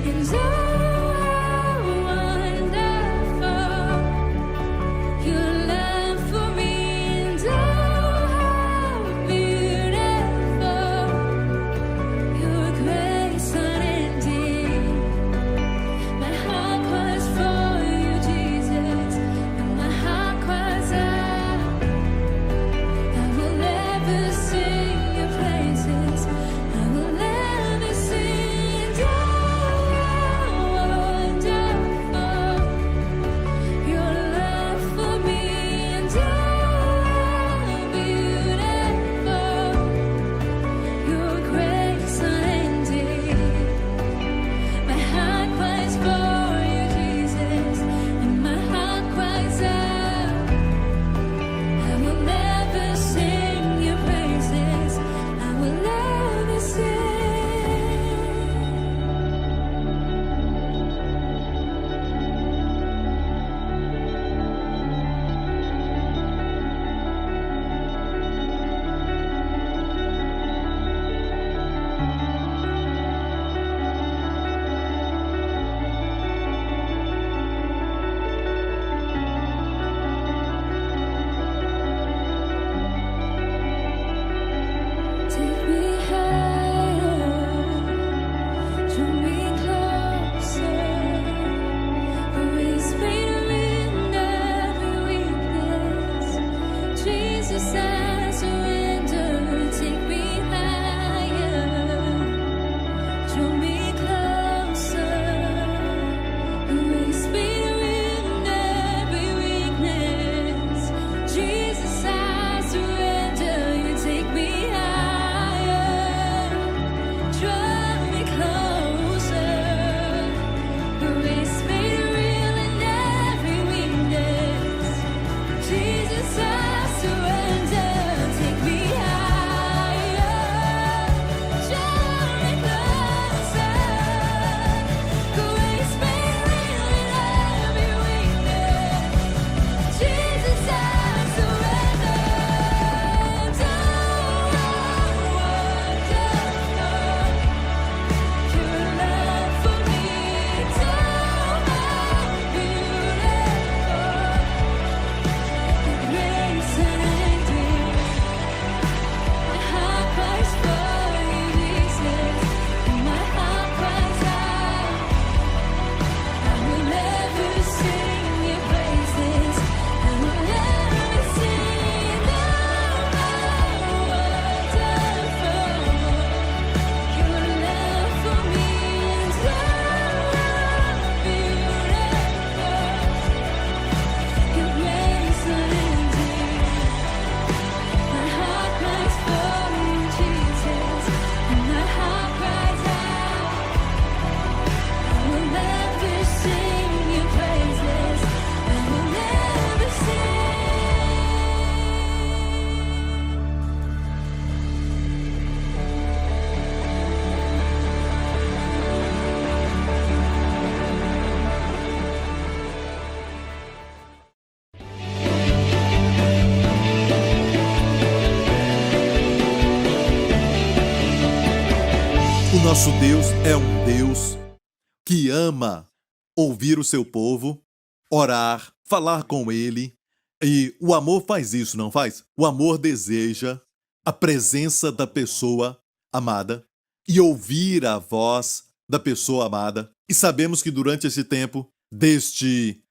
And oh, I wonder nosso Deus é um Deus que ama ouvir o seu povo, orar, falar com ele. E o amor faz isso, não faz? O amor deseja a presença da pessoa amada e ouvir a voz da pessoa amada. E sabemos que durante esse tempo, deste,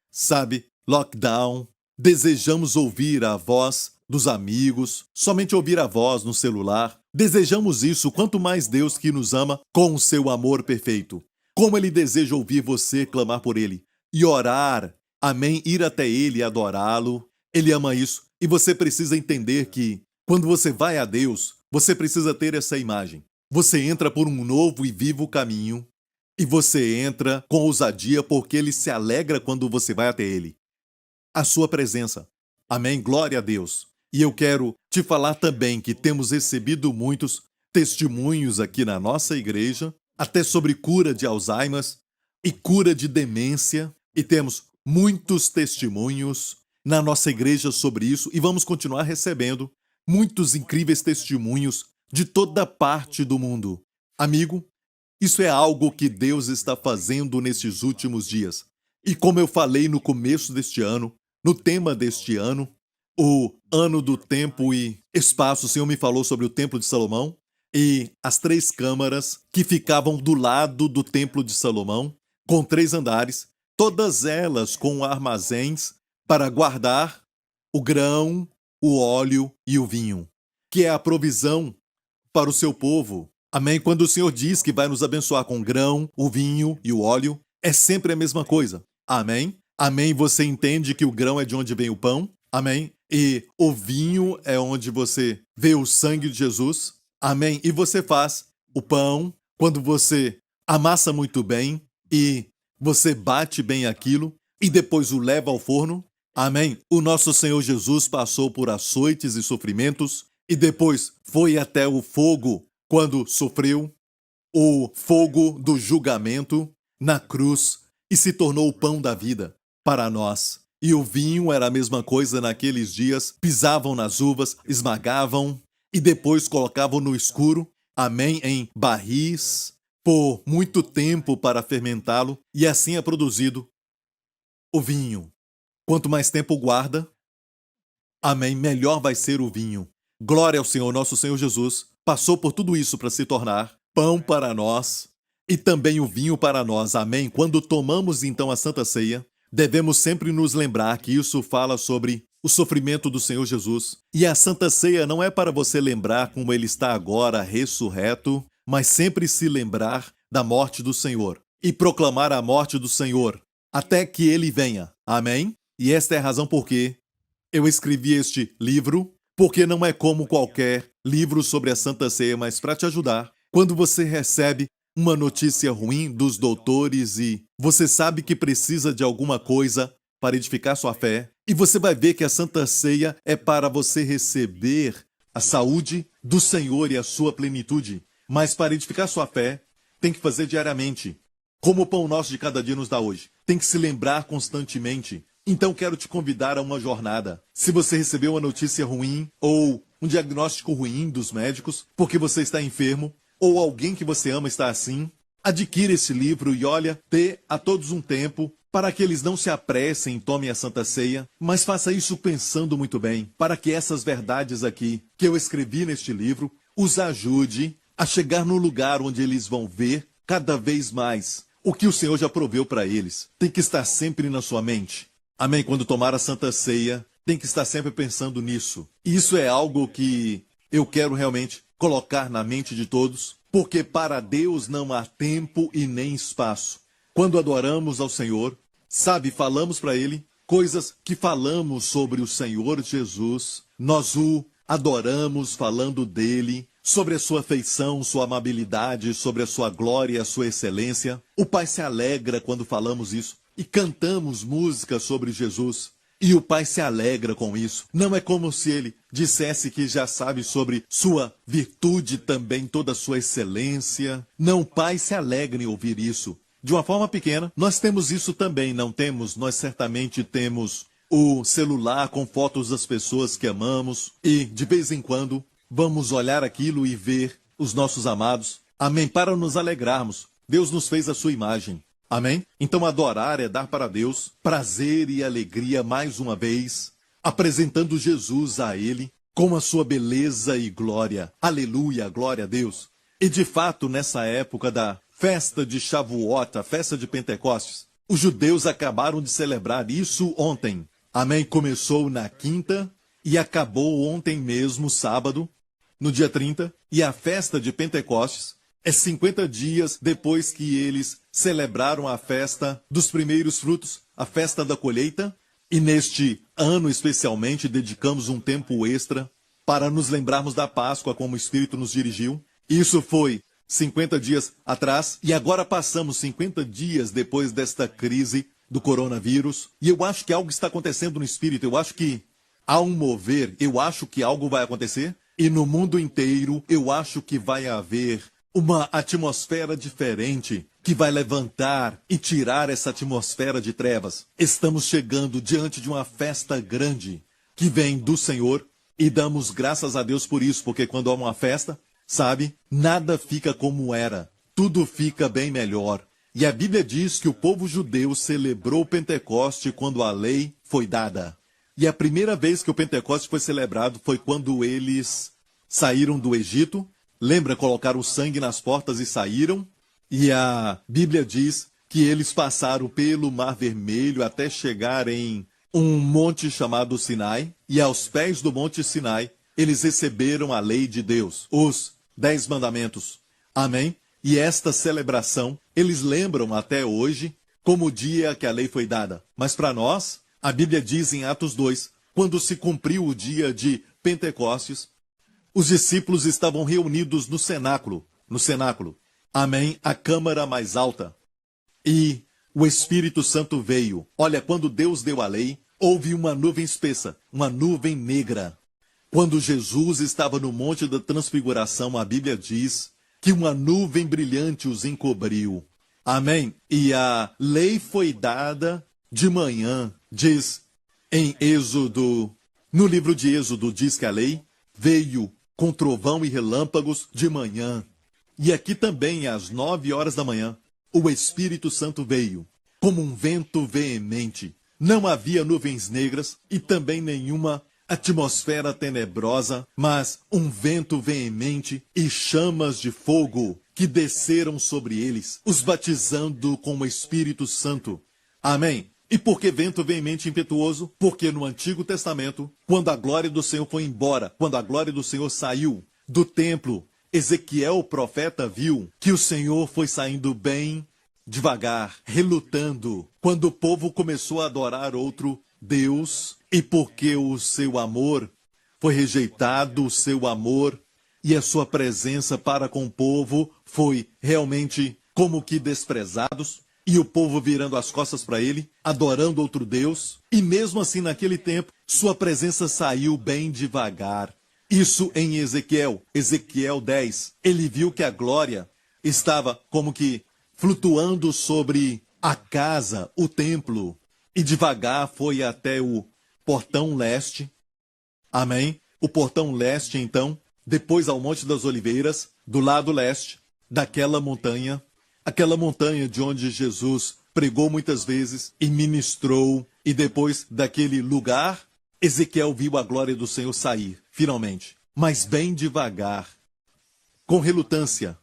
lockdown, desejamos ouvir a voz dos amigos, somente ouvir a voz no celular. Desejamos isso, quanto mais Deus que nos ama com o seu amor perfeito. Como Ele deseja ouvir você clamar por Ele e orar, amém, ir até Ele e adorá-lo. Ele ama isso e você precisa entender que quando você vai a Deus, você precisa ter essa imagem. Você entra por um novo e vivo caminho e você entra com ousadia porque Ele se alegra quando você vai até Ele. A sua presença. Amém? Glória a Deus. E eu quero te falar também que temos recebido muitos testemunhos aqui na nossa igreja, até sobre cura de Alzheimer e cura de demência. E temos muitos testemunhos na nossa igreja sobre isso e vamos continuar recebendo muitos incríveis testemunhos de toda parte do mundo. Amigo, isso é algo que Deus está fazendo nestes últimos dias. E como eu falei no começo deste ano, no tema deste ano, o ano do tempo e espaço, o Senhor me falou sobre o Templo de Salomão e as 3 câmaras que ficavam do lado do Templo de Salomão, com 3 andares, todas elas com armazéns para guardar o grão, o óleo e o vinho, que é a provisão para o seu povo. Amém? Quando o Senhor diz que vai nos abençoar com o grão, o vinho e o óleo, é sempre a mesma coisa. Amém? Amém? Você entende que o grão é de onde vem o pão? Amém? E o vinho é onde você vê o sangue de Jesus? Amém? E você faz o pão quando você amassa muito bem e você bate bem aquilo e depois o leva ao forno? Amém? O nosso Senhor Jesus passou por açoites e sofrimentos e depois foi até o fogo quando sofreu o fogo do julgamento na cruz e se tornou o pão da vida para nós. E o vinho era a mesma coisa naqueles dias, pisavam nas uvas, esmagavam e depois colocavam no escuro, amém, em barris, por muito tempo para fermentá-lo, e assim é produzido o vinho. Quanto mais tempo guarda, amém, melhor vai ser o vinho. Glória ao Senhor, nosso Senhor Jesus, passou por tudo isso para se tornar pão para nós e também o vinho para nós, amém. Quando tomamos então a Santa Ceia, devemos sempre nos lembrar que isso fala sobre o sofrimento do Senhor Jesus. E a Santa Ceia não é para você lembrar como Ele está agora ressurreto, mas sempre se lembrar da morte do Senhor e proclamar a morte do Senhor até que Ele venha. Amém? E esta é a razão por que eu escrevi este livro, porque não é como qualquer livro sobre a Santa Ceia, mas para te ajudar. Quando você recebe uma notícia ruim dos doutores e você sabe que precisa de alguma coisa para edificar sua fé, e você vai ver que a Santa Ceia é para você receber a saúde do Senhor e a sua plenitude. Mas para edificar sua fé, tem que fazer diariamente, como o pão nosso de cada dia nos dá hoje. Tem que se lembrar constantemente. Então quero te convidar a uma jornada. Se você recebeu uma notícia ruim ou um diagnóstico ruim dos médicos porque você está enfermo, ou alguém que você ama está assim, adquira esse livro e olha, dê a todos um tempo para que eles não se apressem e tomem a Santa Ceia, mas faça isso pensando muito bem, para que essas verdades aqui que eu escrevi neste livro os ajude a chegar no lugar onde eles vão ver cada vez mais o que o Senhor já proveu para eles. Tem que estar sempre na sua mente. Amém? Quando tomar a Santa Ceia, tem que estar sempre pensando nisso. E isso é algo que eu quero realmente colocar na mente de todos, porque para Deus não há tempo e nem espaço. Quando adoramos ao Senhor, falamos para Ele coisas que falamos sobre o Senhor Jesus, nós o adoramos falando dele, sobre a sua feição, sua amabilidade, sobre a sua glória, a sua excelência. O Pai se alegra quando falamos isso e cantamos músicas sobre Jesus. E o Pai se alegra com isso. Não é como se Ele dissesse que já sabe sobre sua virtude também, toda a sua excelência. Não, o Pai se alegra em ouvir isso. De uma forma pequena, nós temos isso também, não temos? Nós certamente temos o celular com fotos das pessoas que amamos. E, de vez em quando, vamos olhar aquilo e ver os nossos amados. Amém? Para nos alegrarmos. Deus nos fez a sua imagem. Amém? Então adorar é dar para Deus prazer e alegria mais uma vez, apresentando Jesus a Ele com a sua beleza e glória. Aleluia, glória a Deus. E de fato, nessa época da festa de Shavuot, a festa de Pentecostes, os judeus acabaram de celebrar isso ontem. Amém? Começou na quinta e acabou ontem mesmo, sábado, no dia 30. E a festa de Pentecostes é 50 dias depois que eles celebraram a festa dos primeiros frutos, a festa da colheita. E neste ano, especialmente, dedicamos um tempo extra para nos lembrarmos da Páscoa, como o Espírito nos dirigiu. Isso foi 50 dias atrás, e agora passamos 50 dias depois desta crise do coronavírus. E eu acho que algo está acontecendo no Espírito, eu acho que há um mover, eu acho que algo vai acontecer. E no mundo inteiro, eu acho que vai haver uma atmosfera diferente que vai levantar e tirar essa atmosfera de trevas. Estamos chegando diante de uma festa grande que vem do Senhor e damos graças a Deus por isso, porque quando há uma festa, sabe, nada fica como era, tudo fica bem melhor. E a Bíblia diz que o povo judeu celebrou o Pentecoste quando a lei foi dada. E a primeira vez que o Pentecoste foi celebrado foi quando eles saíram do Egito. Lembra, colocaram o sangue nas portas e saíram? E a Bíblia diz que eles passaram pelo Mar Vermelho até chegar em um monte chamado Sinai. E aos pés do monte Sinai, eles receberam a lei de Deus, os 10 mandamentos. Amém? E esta celebração, eles lembram até hoje como o dia que a lei foi dada. Mas para nós, a Bíblia diz em Atos 2, quando se cumpriu o dia de Pentecostes, os discípulos estavam reunidos no cenáculo. Amém? A câmara mais alta. E o Espírito Santo veio. Olha, quando Deus deu a lei, houve uma nuvem espessa, uma nuvem negra. Quando Jesus estava no Monte da Transfiguração, a Bíblia diz que uma nuvem brilhante os encobriu. Amém? E a lei foi dada de manhã, diz em Êxodo, no livro de Êxodo diz que a lei veio com trovão e relâmpagos de manhã. E aqui também, às 9 horas da manhã, o Espírito Santo veio, como um vento veemente. Não havia nuvens negras e também nenhuma atmosfera tenebrosa, mas um vento veemente e chamas de fogo que desceram sobre eles, os batizando com o Espírito Santo. Amém? E por que vento veemente e impetuoso? Porque no Antigo Testamento, quando a glória do Senhor foi embora, quando a glória do Senhor saiu do templo, Ezequiel, o profeta, viu que o Senhor foi saindo bem devagar, relutando, quando o povo começou a adorar outro Deus, e porque o seu amor foi rejeitado, o seu amor e a sua presença para com o povo foi realmente como que desprezados, e o povo virando as costas para ele, adorando outro Deus, e mesmo assim naquele tempo, sua presença saiu bem devagar. Isso em Ezequiel 10. Ele viu que a glória estava como que flutuando sobre a casa, o templo, e devagar foi até o portão leste. Amém? O portão leste, então, depois ao Monte das Oliveiras, do lado leste daquela montanha, aquela montanha de onde Jesus pregou muitas vezes e ministrou, e depois daquele lugar, Ezequiel viu a glória do Senhor sair, finalmente, mas bem devagar, com relutância.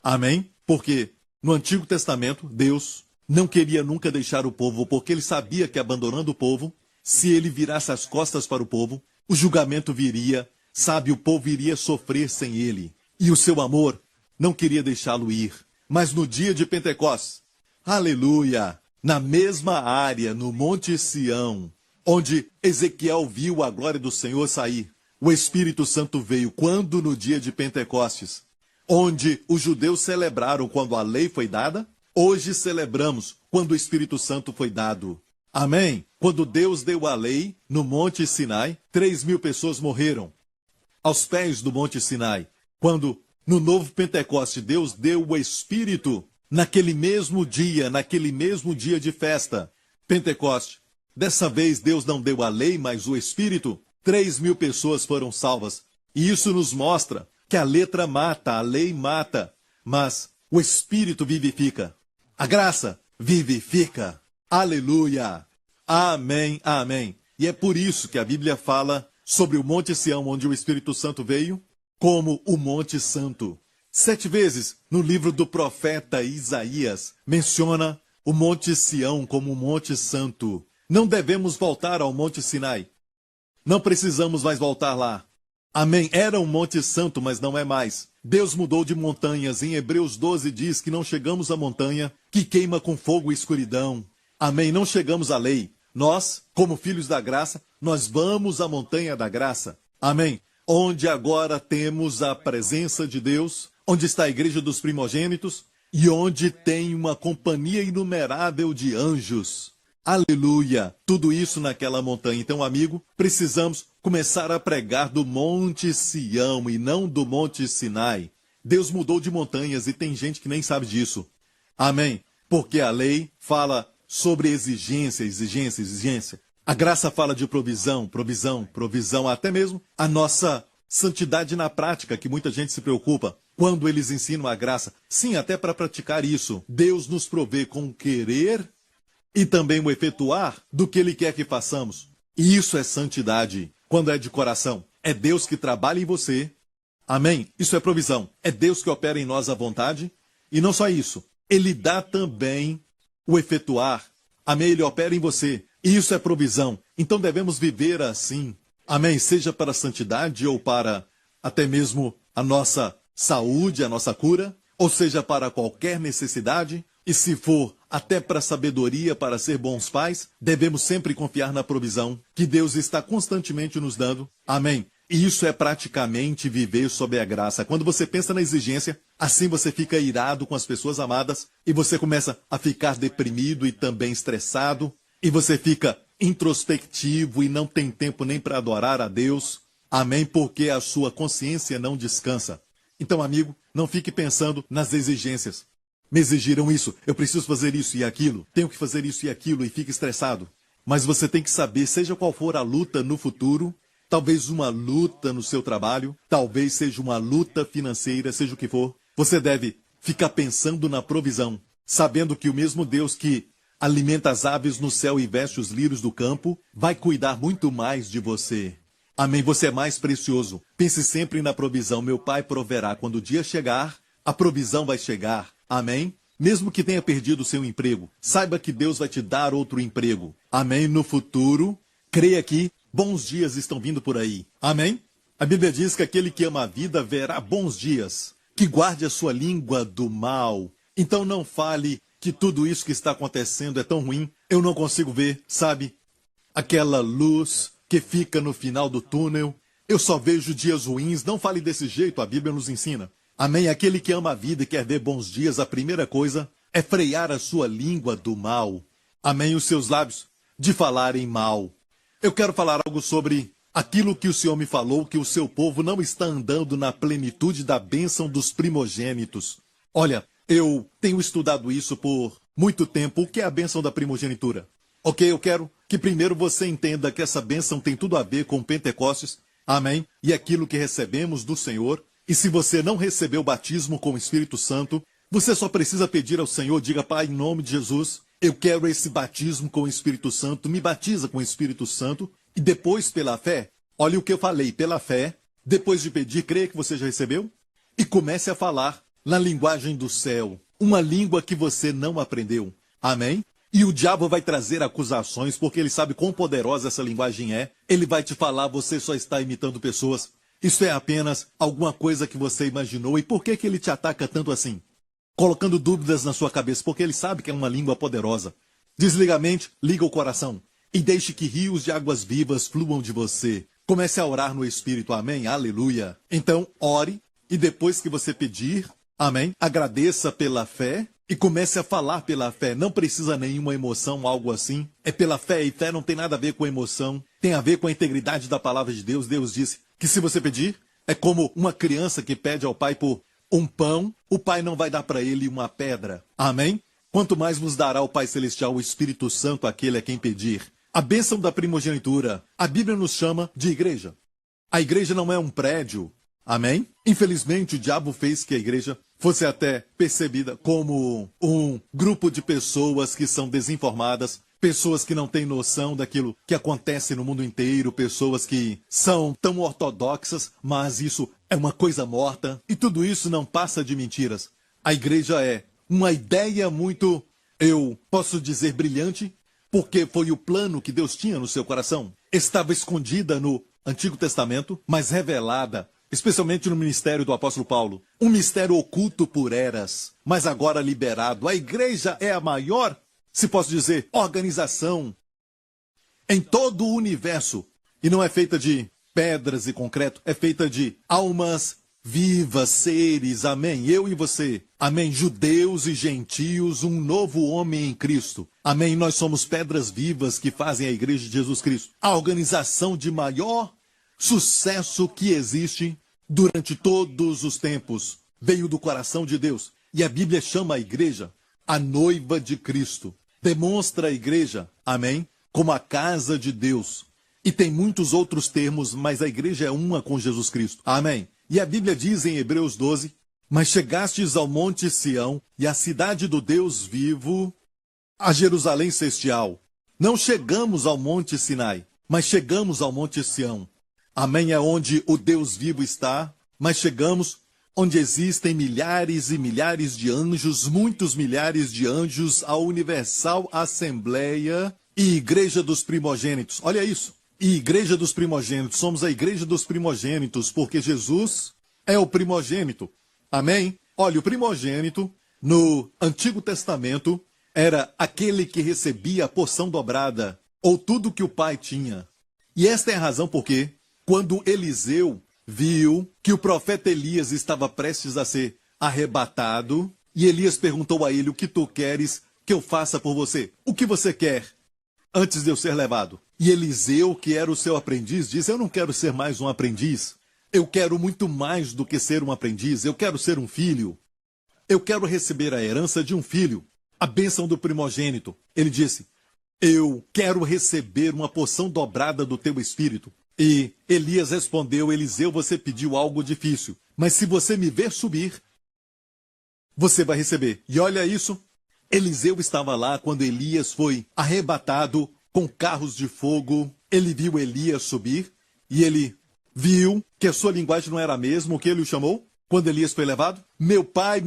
Amém? Porque no Antigo Testamento, Deus não queria nunca deixar o povo, porque ele sabia que abandonando o povo, se ele virasse as costas para o povo, o julgamento viria, sabe, o povo iria sofrer sem ele. E o seu amor não queria deixá-lo ir. Mas no dia de Pentecostes, aleluia, na mesma área, no Monte Sião, onde Ezequiel viu a glória do Senhor sair, o Espírito Santo veio quando no dia de Pentecostes, onde os judeus celebraram quando a lei foi dada, hoje celebramos quando o Espírito Santo foi dado. Amém? Quando Deus deu a lei no Monte Sinai, 3.000 pessoas morreram aos pés do Monte Sinai. Quando no novo Pentecoste Deus deu o Espírito naquele mesmo dia de festa, Pentecoste. Dessa vez Deus não deu a lei, mas o Espírito. 3.000 pessoas foram salvas. E isso nos mostra que a letra mata, a lei mata. mas o Espírito vivifica. A graça vivifica. Aleluia. Amém, amém. E é por isso que a Bíblia fala sobre o Monte Sião, onde o Espírito Santo veio, como o Monte Santo. 7 vezes no livro do profeta Isaías menciona o Monte Sião como o Monte Santo. Não devemos voltar ao Monte Sinai. Não precisamos mais voltar lá. Amém. Era um Monte Santo, mas não é mais. Deus mudou de montanhas. Em Hebreus 12 diz que não chegamos à montanha que queima com fogo e escuridão. Amém. Não chegamos à lei. Nós, como filhos da graça, nós vamos à montanha da graça. Amém. Onde agora temos a presença de Deus, onde está a igreja dos primogênitos e onde tem uma companhia inumerável de anjos. Aleluia! Tudo isso naquela montanha. Então, amigo, precisamos começar a pregar do Monte Sião e não do Monte Sinai. Deus mudou de montanhas e tem gente que nem sabe disso. Amém? Porque a lei fala sobre exigência, exigência, exigência. A graça fala de provisão, provisão, provisão, até mesmo a nossa santidade na prática, que muita gente se preocupa quando eles ensinam a graça. Sim, até para praticar isso, Deus nos provê com o querer e também o efetuar do que Ele quer que façamos. E isso é santidade, quando é de coração. É Deus que trabalha em você. Amém? Isso é provisão. É Deus que opera em nós a vontade. E não só isso, Ele dá também o efetuar. Amém? Ele opera em você. E isso é provisão. Então devemos viver assim. Amém? Seja para a santidade ou para até mesmo a nossa saúde, a nossa cura, ou seja, para qualquer necessidade. E se for até para a sabedoria, para ser bons pais, devemos sempre confiar na provisão que Deus está constantemente nos dando. Amém? E isso é praticamente viver sob a graça. Quando você pensa na exigência, assim você fica irado com as pessoas amadas e você começa a ficar deprimido e também estressado. E você fica introspectivo e não tem tempo nem para adorar a Deus. Amém? Porque a sua consciência não descansa. Então, amigo, não fique pensando nas exigências. Me exigiram isso, eu preciso fazer isso e aquilo, tenho que fazer isso e aquilo e fica estressado. Mas você tem que saber, seja qual for a luta no futuro, talvez uma luta no seu trabalho, talvez seja uma luta financeira, seja o que for, você deve ficar pensando na provisão, sabendo que o mesmo Deus que alimenta as aves no céu e veste os lírios do campo, vai cuidar muito mais de você. Amém, você é mais precioso. Pense sempre na provisão. Meu Pai proverá. Quando o dia chegar, a provisão vai chegar. Amém? Mesmo que tenha perdido o seu emprego, saiba que Deus vai te dar outro emprego. Amém? No futuro, creia que bons dias estão vindo por aí. Amém? A Bíblia diz que aquele que ama a vida verá bons dias. Que guarde a sua língua do mal. Então não fale que tudo isso que está acontecendo é tão ruim. Eu não consigo ver, sabe? Aquela luz que fica no final do túnel. Eu só vejo dias ruins. Não fale desse jeito, a Bíblia nos ensina. Amém? Aquele que ama a vida e quer ver bons dias, a primeira coisa é frear a sua língua do mal. Amém? Os seus lábios de falarem mal. Eu quero falar algo sobre aquilo que o Senhor me falou, que o seu povo não está andando na plenitude da bênção dos primogênitos. Olha, eu tenho estudado isso por muito tempo. O que é a bênção da primogenitura? Ok, eu quero que primeiro você entenda que essa bênção tem tudo a ver com Pentecostes. Amém? E aquilo que recebemos do Senhor. E se você não recebeu o batismo com o Espírito Santo, você só precisa pedir ao Senhor, diga, Pai, em nome de Jesus, eu quero esse batismo com o Espírito Santo, me batiza com o Espírito Santo, e depois, pela fé, olha o que eu falei, pela fé, depois de pedir, creia que você já recebeu, e comece a falar na linguagem do céu, uma língua que você não aprendeu. Amém? E o diabo vai trazer acusações, porque ele sabe quão poderosa essa linguagem é, ele vai te falar, você só está imitando pessoas. Isso é apenas alguma coisa que você imaginou. E por que ele te ataca tanto assim? Colocando dúvidas na sua cabeça, porque ele sabe que é uma língua poderosa. Desliga a mente, liga o coração. E deixe que rios de águas vivas fluam de você. Comece a orar no Espírito, amém? Aleluia. Então, ore, e depois que você pedir, amém? Agradeça pela fé e comece a falar pela fé. Não precisa nenhuma emoção, algo assim. É pela fé, e fé não tem nada a ver com emoção. Tem a ver com a integridade da palavra de Deus. Deus disse que se você pedir, é como uma criança que pede ao pai por um pão, o pai não vai dar para ele uma pedra. Amém? Quanto mais vos dará o Pai Celestial, o Espírito Santo, aquele a quem pedir. A bênção da primogenitura, a Bíblia nos chama de igreja. A igreja não é um prédio. Amém? Infelizmente, o diabo fez que a igreja fosse até percebida como um grupo de pessoas que são desinformadas, pessoas que não têm noção daquilo que acontece no mundo inteiro, pessoas que são tão ortodoxas, mas isso é uma coisa morta, e tudo isso não passa de mentiras. A igreja é uma ideia muito, eu posso dizer, brilhante, porque foi o plano que Deus tinha no seu coração. Estava escondida no Antigo Testamento, mas revelada, especialmente no ministério do apóstolo Paulo. Um mistério oculto por eras, mas agora liberado. A igreja é a maior, se posso dizer, organização em todo o universo. E não é feita de pedras e concreto, é feita de almas vivas, seres, amém, eu e você, amém, judeus e gentios, um novo homem em Cristo, amém, nós somos pedras vivas que fazem a igreja de Jesus Cristo, a organização de maior sucesso que existe durante todos os tempos, veio do coração de Deus, e a Bíblia chama a igreja a noiva de Cristo, demonstra a igreja, amém, como a casa de Deus, e tem muitos outros termos, mas a igreja é uma com Jesus Cristo, amém. E a Bíblia diz em Hebreus 12, mas chegastes ao monte Sião e à cidade do Deus vivo, a Jerusalém celestial. Não chegamos ao monte Sinai, mas chegamos ao monte Sião. Amém, é onde o Deus vivo está, mas chegamos onde existem milhares e milhares de anjos, muitos milhares de anjos, a universal assembleia e igreja dos primogênitos. Olha isso. E igreja dos primogênitos, somos a igreja dos primogênitos, porque Jesus é o primogênito. Amém? Olha, o primogênito, no Antigo Testamento, era aquele que recebia a porção dobrada, ou tudo que o pai tinha. E esta é a razão porque, quando Eliseu viu que o profeta Elias estava prestes a ser arrebatado, e Elias perguntou a ele, o que tu queres que eu faça por você? O que você quer antes de eu ser levado? E Eliseu, que era o seu aprendiz, diz, eu não quero ser mais um aprendiz. Eu quero muito mais do que ser um aprendiz. Eu quero ser um filho. Eu quero receber a herança de um filho. A bênção do primogênito. Ele disse, eu quero receber uma porção dobrada do teu espírito. E Elias respondeu, Eliseu, você pediu algo difícil. Mas se você me ver subir, você vai receber. E olha isso. Eliseu estava lá quando Elias foi arrebatado com carros de fogo. Ele viu Elias subir e ele viu que a sua linguagem não era a mesma. O que ele o chamou quando Elias foi levado? Meu pai,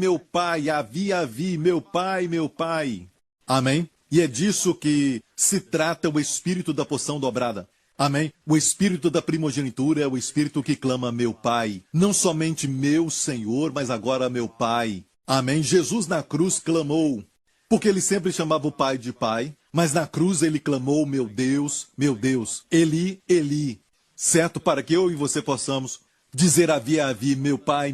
avi, meu pai. Amém? E é disso que se trata o espírito da porção dobrada. Amém? O espírito da primogenitura é o espírito que clama meu pai. Não somente meu Senhor, mas agora meu pai. Amém? Jesus na cruz clamou, porque ele sempre chamava o pai de pai. Mas na cruz ele clamou, meu Deus, Eli, Eli, certo? Para que eu e você possamos dizer avi, meu pai,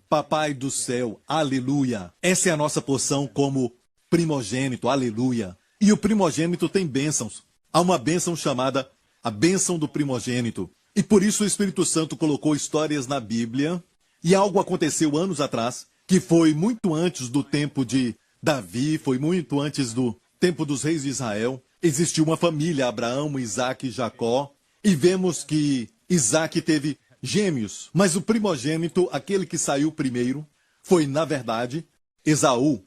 papai do céu, aleluia. Essa é a nossa porção como primogênito, aleluia. E o primogênito tem bênçãos. Há uma bênção chamada a bênção do primogênito. E por isso o Espírito Santo colocou histórias na Bíblia. E algo aconteceu anos atrás, que foi muito antes do tempo de Davi, foi muito antes do tempo dos reis de Israel. Existiu uma família, Abraão, Isaac e Jacó, e vemos que Isaac teve gêmeos, mas o primogênito, aquele que saiu primeiro, foi, na verdade, Esaú,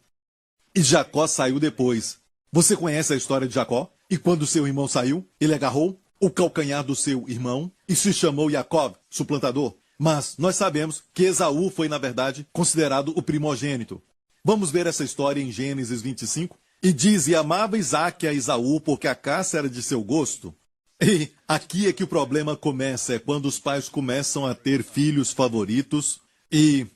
e Jacó saiu depois. Você conhece a história de Jacó? E quando seu irmão saiu, ele agarrou o calcanhar do seu irmão e se chamou Jacob, suplantador. Mas nós sabemos que Esaú foi, na verdade, considerado o primogênito. Vamos ver essa história em Gênesis 25. E diz, e amava Isaque a Esaú, porque a caça era de seu gosto. E aqui é que o problema começa, é quando os pais começam a ter filhos favoritos. E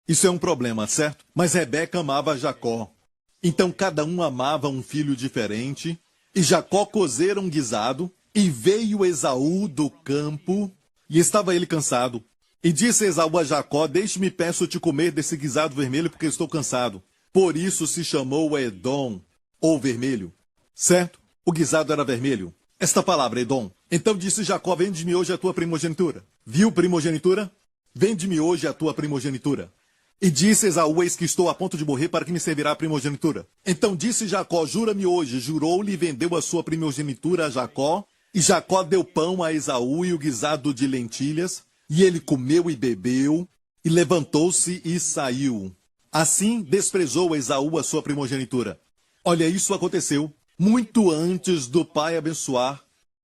isso é um problema, certo? Mas Rebeca amava Jacó. Então cada um amava um filho diferente. E Jacó cozera um guisado, e veio Esaú do campo, e estava ele cansado. E disse Esaú a Jacó, deixe-me, peço-te comer desse guisado vermelho, porque estou cansado. Por isso se chamou Edom, ou vermelho, certo? O guisado era vermelho. Esta palavra, Edom. Então disse Jacó, vende-me hoje a tua primogenitura. Viu primogenitura? Vende-me hoje a tua primogenitura. E disse Esaú, eis que estou a ponto de morrer, para que me servirá a primogenitura. Então disse Jacó, jura-me hoje. Jurou-lhe e vendeu a sua primogenitura a Jacó. E Jacó deu pão a Esaú e o guisado de lentilhas. E ele comeu e bebeu, e levantou-se e saiu. Assim desprezou Esaú a sua primogenitura. Olha, isso aconteceu muito antes do pai abençoar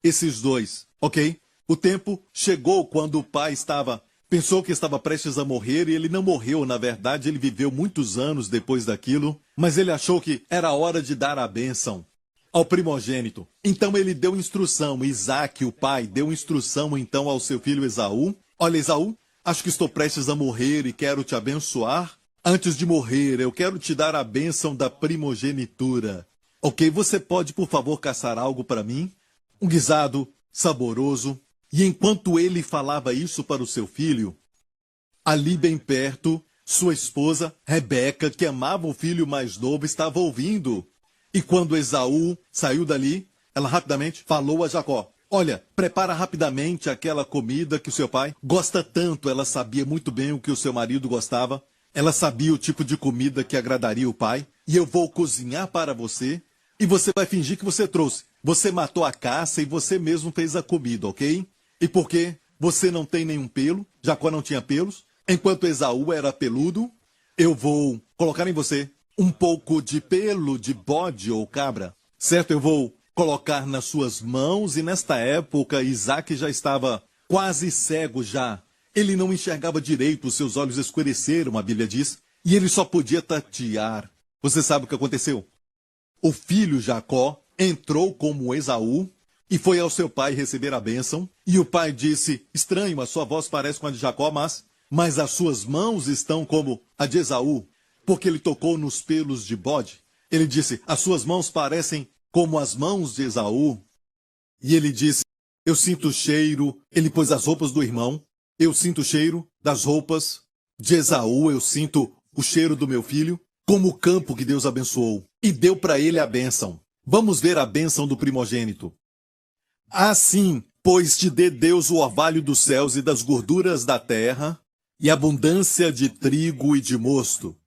esses dois, ok? O tempo chegou quando o pai pensou que estava prestes a morrer e ele não morreu, na verdade, ele viveu muitos anos depois daquilo, mas ele achou que era hora de dar a bênção ao primogênito. Então ele deu instrução, Isaque, o pai, deu instrução então ao seu filho Esaú. Olha, Esaú, acho que estou prestes a morrer e quero te abençoar. Antes de morrer, eu quero te dar a bênção da primogenitura. Ok, você pode, por favor, caçar algo para mim? Um guisado saboroso. E enquanto ele falava isso para o seu filho, ali bem perto, sua esposa, Rebeca, que amava o filho mais novo, estava ouvindo. E quando Esaú saiu dali, ela rapidamente falou a Jacó: olha, prepara rapidamente aquela comida que o seu pai gosta tanto. Ela sabia muito bem o que o seu marido gostava. Ela sabia o tipo de comida que agradaria o pai. E eu vou cozinhar para você. E você vai fingir que você trouxe. Você matou a caça e você mesmo fez a comida, ok? E porque você não tem nenhum pelo, Jacó não tinha pelos, enquanto Esaú era peludo, eu vou colocar em você um pouco de pelo de bode ou cabra, certo? Eu vou colocar nas suas mãos, e nesta época Isaque já estava quase cego já. Ele não enxergava direito, os seus olhos escureceram, a Bíblia diz, e ele só podia tatear. Você sabe o que aconteceu? O filho Jacó entrou como Esaú e foi ao seu pai receber a bênção. E o pai disse: estranho, a sua voz parece com a de Jacó, mas as suas mãos estão como a de Esaú, porque ele tocou nos pelos de bode. Ele disse: as suas mãos parecem como as mãos de Esaú. E ele disse: eu sinto o cheiro. Ele pôs as roupas do irmão. Eu sinto o cheiro das roupas de Esaú. Eu sinto o cheiro do meu filho, como o campo que Deus abençoou. E deu para ele a bênção. Vamos ver a bênção do primogênito. Assim, pois te dê Deus o orvalho dos céus e das gorduras da terra, e abundância de trigo e de mosto.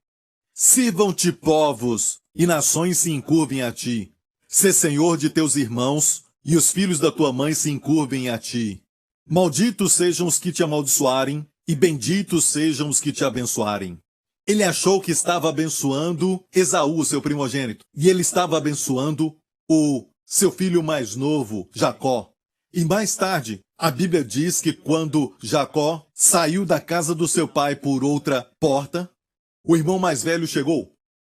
Sirvam-te povos, e nações se encurvem a ti. Sê senhor de teus irmãos, e os filhos da tua mãe se encurvem a ti. Malditos sejam os que te amaldiçoarem, e benditos sejam os que te abençoarem. Ele achou que estava abençoando Esaú, seu primogênito, e ele estava abençoando o seu filho mais novo, Jacó. E mais tarde, a Bíblia diz que quando Jacó saiu da casa do seu pai por outra porta, o irmão mais velho chegou.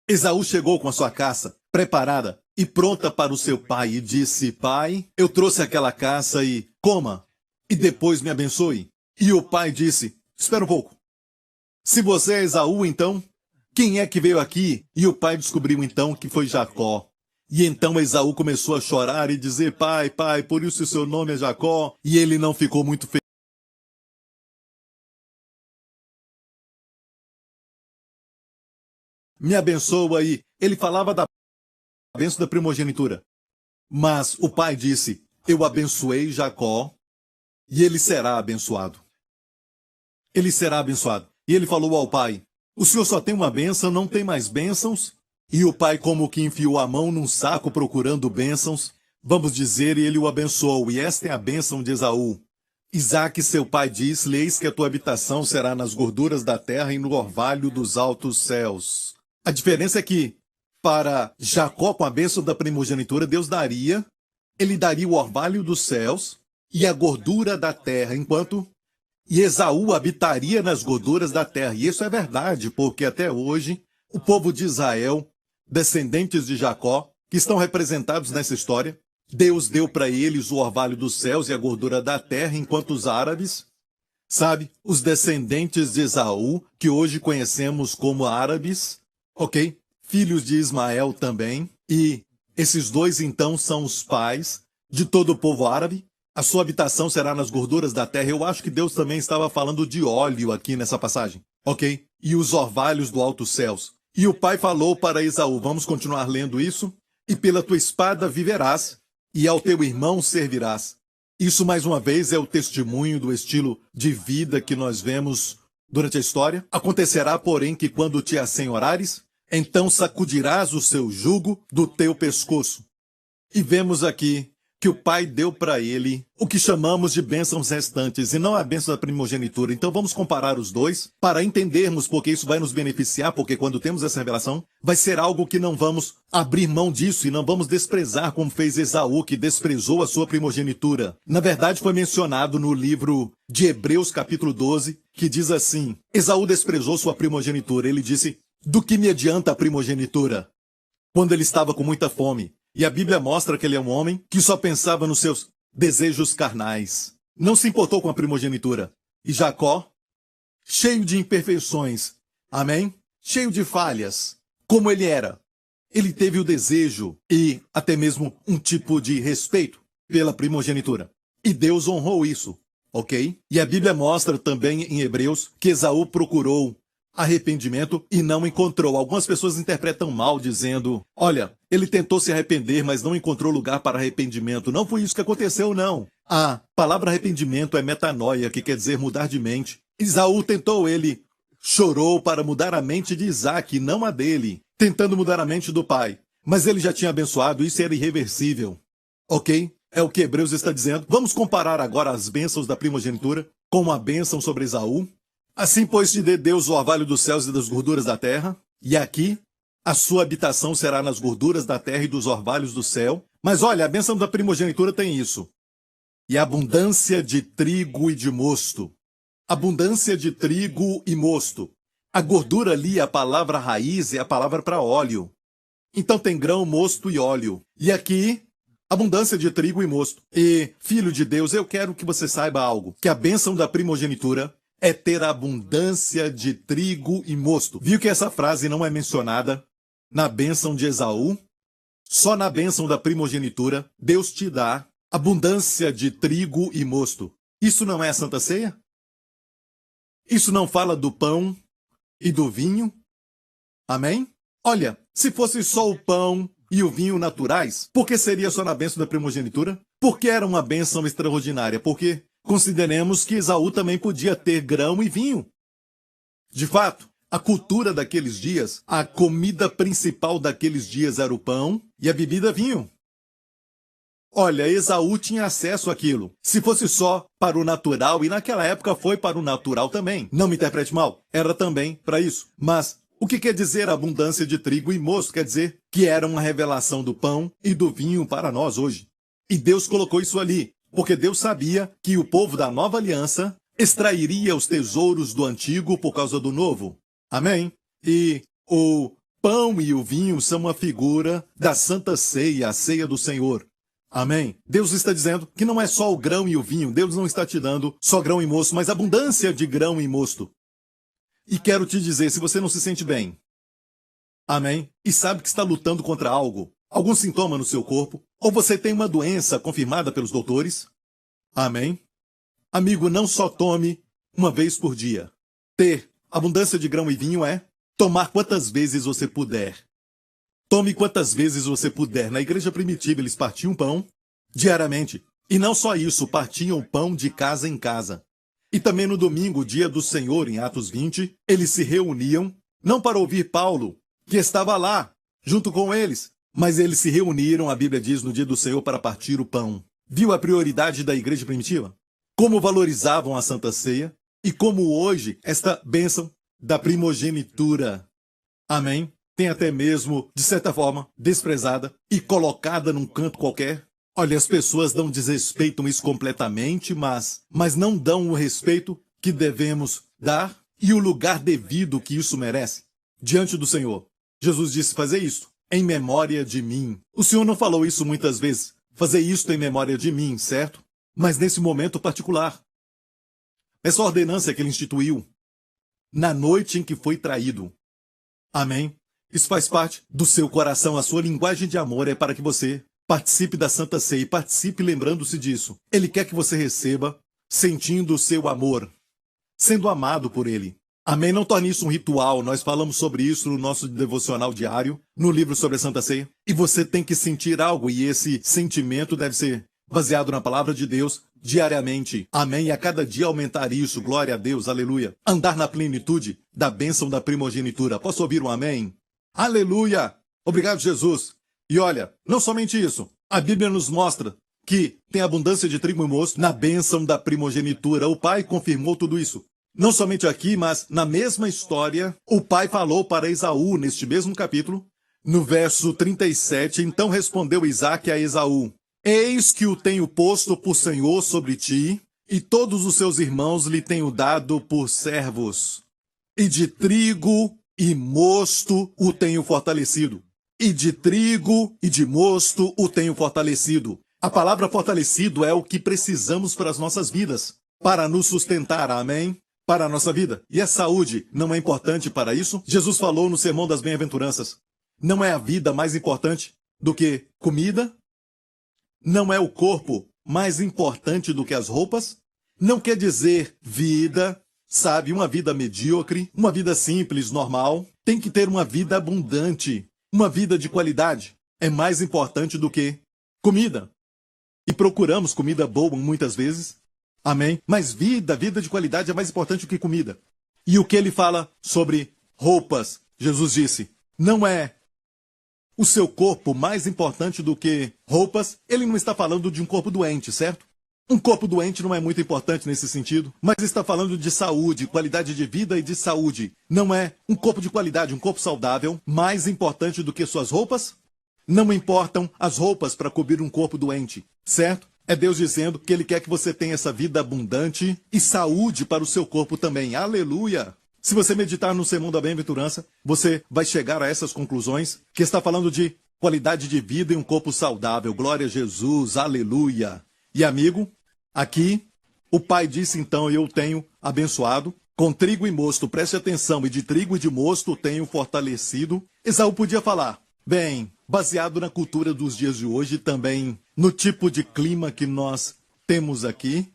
Esaú chegou com a sua caça preparada e pronta para o seu pai e disse: pai, eu trouxe aquela caça e coma, e depois me abençoe. E o pai disse: espera um pouco. Se você é Esaú, então, quem é que veio aqui? E o pai descobriu então que foi Jacó. E então Esaú começou a chorar e dizer: pai, pai, por isso o seu nome é Jacó. E ele não ficou muito feliz. Me abençoa aí. Ele falava da bênção da primogenitura. Mas o pai disse: eu abençoei Jacó e ele será abençoado. Ele será abençoado. E ele falou ao pai: o senhor só tem uma bênção, não tem mais bênçãos? E o pai como que enfiou a mão num saco procurando bênçãos, vamos dizer, e ele o abençoou. E esta é a bênção de Esaú. Isaque, seu pai, disse: eis que a tua habitação será nas gorduras da terra e no orvalho dos altos céus. A diferença é que, para Jacó, com a bênção da primogenitura, Deus ele daria o orvalho dos céus e a gordura da terra, enquanto Esaú habitaria nas gorduras da terra. E isso é verdade, porque até hoje o povo de Israel, descendentes de Jacó, que estão representados nessa história, Deus deu para eles o orvalho dos céus e a gordura da terra, enquanto os árabes, sabe, os descendentes de Esaú, que hoje conhecemos como árabes, ok? Filhos de Ismael também, e esses dois então são os pais de todo o povo árabe. A sua habitação será nas gorduras da terra. Eu acho que Deus também estava falando de óleo aqui nessa passagem, ok? E os orvalhos do alto céus. E o pai falou para Esaú, vamos continuar lendo isso? E pela tua espada viverás, e ao teu irmão servirás. Isso, mais uma vez, é o testemunho do estilo de vida que nós vemos durante a história. Acontecerá, porém, que quando te assenhorares, então sacudirás o seu jugo do teu pescoço. E vemos aqui que o pai deu para ele o que chamamos de bênçãos restantes e não a bênção da primogenitura. Então vamos comparar os dois para entendermos porque isso vai nos beneficiar, porque quando temos essa revelação, vai ser algo que não vamos abrir mão disso e não vamos desprezar como fez Esaú, que desprezou a sua primogenitura. Na verdade, foi mencionado no livro de Hebreus, capítulo 12, que diz assim: Esaú desprezou sua primogenitura. Ele disse: do que me adianta a primogenitura? Quando ele estava com muita fome. E a Bíblia mostra que ele é um homem que só pensava nos seus desejos carnais. Não se importou com a primogenitura. E Jacó, cheio de imperfeições, amém? Cheio de falhas, como ele era. Ele teve o desejo e até mesmo um tipo de respeito pela primogenitura. E Deus honrou isso, ok? E a Bíblia mostra também em Hebreus que Esaú procurou arrependimento e não encontrou. Algumas pessoas interpretam mal, dizendo: olha, ele tentou se arrepender, mas não encontrou lugar para arrependimento. Não foi isso que aconteceu, não. A palavra arrependimento é metanoia, que quer dizer mudar de mente. Esaú tentou, ele chorou para mudar a mente de Isaac, não a dele, tentando mudar a mente do pai. Mas ele já tinha abençoado, isso era irreversível. Ok? É o que Hebreus está dizendo. Vamos comparar agora as bênçãos da primogenitura com a bênção sobre Esaú. Assim, pois, te dê Deus o orvalho dos céus e das gorduras da terra, e aqui a sua habitação será nas gorduras da terra e dos orvalhos do céu. Mas olha, a bênção da primogenitura tem isso. E abundância de trigo e de mosto. Abundância de trigo e mosto. A gordura ali, a palavra raiz, é a palavra para óleo. Então tem grão, mosto e óleo. E aqui, abundância de trigo e mosto. E, filho de Deus, eu quero que você saiba algo. Que a bênção da primogenitura é ter abundância de trigo e mosto. Viu que essa frase não é mencionada na bênção de Esaú? Só na bênção da primogenitura, Deus te dá abundância de trigo e mosto. Isso não é a Santa Ceia? Isso não fala do pão e do vinho? Amém? Olha, se fosse só o pão e o vinho naturais, por que seria só na bênção da primogenitura? Porque era uma bênção extraordinária. Porque consideremos que Esaú também podia ter grão e vinho. De fato, a cultura daqueles dias, a comida principal daqueles dias era o pão e a bebida vinho. Olha, Esaú tinha acesso àquilo. Se fosse só para o natural, e naquela época foi para o natural também. Não me interprete mal, era também para isso. Mas o que quer dizer abundância de trigo e mosto? Quer dizer que era uma revelação do pão e do vinho para nós hoje. E Deus colocou isso ali. Porque Deus sabia que o povo da nova aliança extrairia os tesouros do antigo por causa do novo. Amém? E o pão e o vinho são uma figura da Santa Ceia, a ceia do Senhor. Amém? Deus está dizendo que não é só o grão e o vinho. Deus não está te dando só grão e mosto, mas abundância de grão e mosto. E quero te dizer, se você não se sente bem, amém? E sabe que está lutando contra algo, algum sintoma no seu corpo, ou você tem uma doença confirmada pelos doutores, amém? Amigo, não só tome uma vez por dia. Ter abundância de grão e vinho é tomar quantas vezes você puder. Tome quantas vezes você puder. Na igreja primitiva, eles partiam pão diariamente. E não só isso, partiam pão de casa em casa. E também no domingo, dia do Senhor, em Atos 20, eles se reuniam, não para ouvir Paulo, que estava lá, junto com eles, mas eles se reuniram, a Bíblia diz, no dia do Senhor para partir o pão. Viu a prioridade da igreja primitiva? Como valorizavam a Santa Ceia e como hoje esta bênção da primogenitura, amém, tem até mesmo, de certa forma, desprezada e colocada num canto qualquer. Olha, as pessoas não desrespeitam isso completamente, mas não dão o respeito que devemos dar e o lugar devido que isso merece diante do Senhor. Jesus disse fazer isso em memória de mim. O Senhor não falou isso muitas vezes, fazer isto em memória de mim, certo? Mas nesse momento particular. Essa ordenança que ele instituiu na noite em que foi traído. Amém? Isso faz parte do seu coração, a sua linguagem de amor é para que você participe da Santa Ceia e participe lembrando-se disso. Ele quer que você receba sentindo o seu amor, sendo amado por ele. Amém? Não torne isso um ritual. Nós falamos sobre isso no nosso devocional diário, no livro sobre a Santa Ceia. E você tem que sentir algo, e esse sentimento deve ser baseado na palavra de Deus diariamente. Amém? E a cada dia aumentar isso. Glória a Deus. Aleluia. Andar na plenitude da bênção da primogenitura. Posso ouvir um amém? Aleluia. Obrigado, Jesus. E olha, não somente isso. A Bíblia nos mostra que tem abundância de trigo e mosto na bênção da primogenitura. O pai confirmou tudo isso. Não somente aqui, mas na mesma história, o pai falou para Esaú, neste mesmo capítulo, no verso 37, então respondeu Isaque a Esaú: Eis que o tenho posto por senhor sobre ti, e todos os seus irmãos lhe tenho dado por servos. E de trigo e mosto o tenho fortalecido. E de trigo e de mosto o tenho fortalecido. A palavra fortalecido é o que precisamos para as nossas vidas, para nos sustentar, amém? Para a nossa vida. E a saúde não é importante para isso? Jesus falou no Sermão das Bem-aventuranças. Não é a vida mais importante do que comida? Não é o corpo mais importante do que as roupas? Não quer dizer vida, sabe, uma vida medíocre, uma vida simples, normal. Tem que ter uma vida abundante, uma vida de qualidade. É mais importante do que comida. E procuramos comida boa muitas vezes. Amém? Mas vida de qualidade é mais importante do que comida. E o que ele fala sobre roupas? Jesus disse, não é o seu corpo mais importante do que roupas. Ele não está falando de um corpo doente, certo? Um corpo doente não é muito importante nesse sentido, mas está falando de saúde, qualidade de vida e de saúde. Não é um corpo de qualidade, um corpo saudável, mais importante do que suas roupas? Não importam as roupas para cobrir um corpo doente, certo? É Deus dizendo que Ele quer que você tenha essa vida abundante e saúde para o seu corpo também. Aleluia! Se você meditar no Sermão da Bem-aventurança, você vai chegar a essas conclusões, que está falando de qualidade de vida e um corpo saudável. Glória a Jesus, aleluia! E amigo, aqui o pai disse então, eu tenho abençoado, com trigo e mosto, preste atenção, e de trigo e de mosto tenho fortalecido. Esaú podia falar, bem, baseado na cultura dos dias de hoje, também no tipo de clima que nós temos aqui,